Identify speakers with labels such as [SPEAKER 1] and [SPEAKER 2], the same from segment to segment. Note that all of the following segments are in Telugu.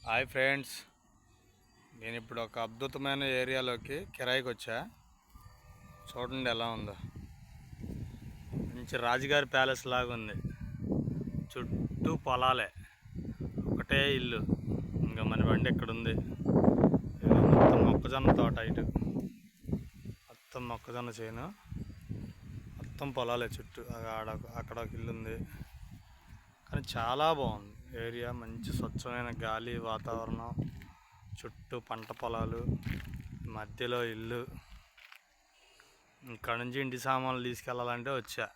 [SPEAKER 1] హాయ్ ఫ్రెండ్స్, నేను ఇప్పుడు ఒక అద్భుతమైన ఏరియాలోకి కిరాయికి వచ్చా. చూడండి ఎలా ఉందో. మంచి రాజుగారి ప్యాలెస్ లాగా ఉంది. చుట్టూ పొలాలే, ఒకటే ఇల్లు. ఇంకా మన బండి ఇక్కడ ఉంది. మొత్తం మొక్కజొన్న తోట, ఇటు మొత్తం మొక్కజొన్న చేను, మొత్తం పొలాలే చుట్టూ. అక్కడ ఒక ఇల్లు ఉంది. కానీ చాలా బాగుంది ఏరియా. మంచి స్వచ్ఛమైన గాలి, వాతావరణం, చుట్టూ పంట పొలాలు, మధ్యలో ఇల్లు. ఇక్కడ నుంచి ఇంటి సామాన్లు తీసుకెళ్ళాలంటే వచ్చా.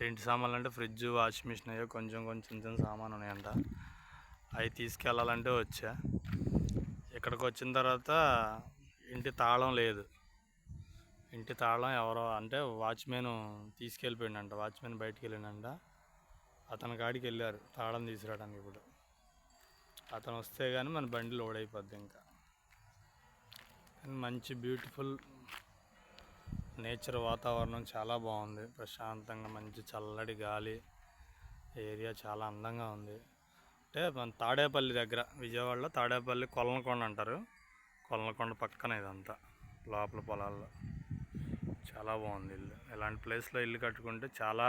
[SPEAKER 1] ఇంటి సామాన్లు అంటే ఫ్రిడ్జ్, వాషింగ్ మిషన్, అయ్యో కొంచెం చిన్న సామాన్ ఉన్నాయంట. అవి తీసుకెళ్ళాలంటే వచ్చా. ఇక్కడికి వచ్చిన తర్వాత ఇంటి తాళం లేదు. ఇంటి తాళం ఎవరో అంటే వాచ్మెన్ తీసుకెళ్ళిపోయిందంట. వాచ్మెన్ బయటికి వెళ్ళిందంట. అతని కాడికి వెళ్ళారు తాళం తీసుకురావడానికి. ఇప్పుడు అతను వస్తే కానీ మన బండి లోడ్ అయిపోద్ది. ఇంకా మంచి బ్యూటిఫుల్ నేచర్, వాతావరణం చాలా బాగుంది. ప్రశాంతంగా మంచి చల్లటి గాలి, ఏరియా చాలా అందంగా ఉంది. అంటే మన తాడేపల్లి దగ్గర, విజయవాడలో తాడేపల్లి కొలనకొండ అంటారు. కొలనకొండ పక్కన ఇదంతా, లోపల పొలాల్లో. చాలా బాగుంది ఇల్లు. ఇలాంటి ప్లేస్లో ఇల్లు కట్టుకుంటే చాలా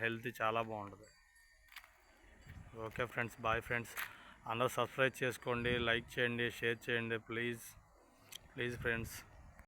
[SPEAKER 1] హెల్తీ, చాలా బాగుంటుంది. Okay friends, bye friends. అందరూ సబ్స్క్రైబ్ చేసుకోండి, లైక్ చేయండి, షేర్ చేయండి, ప్లీజ్ ఫ్రెండ్స్.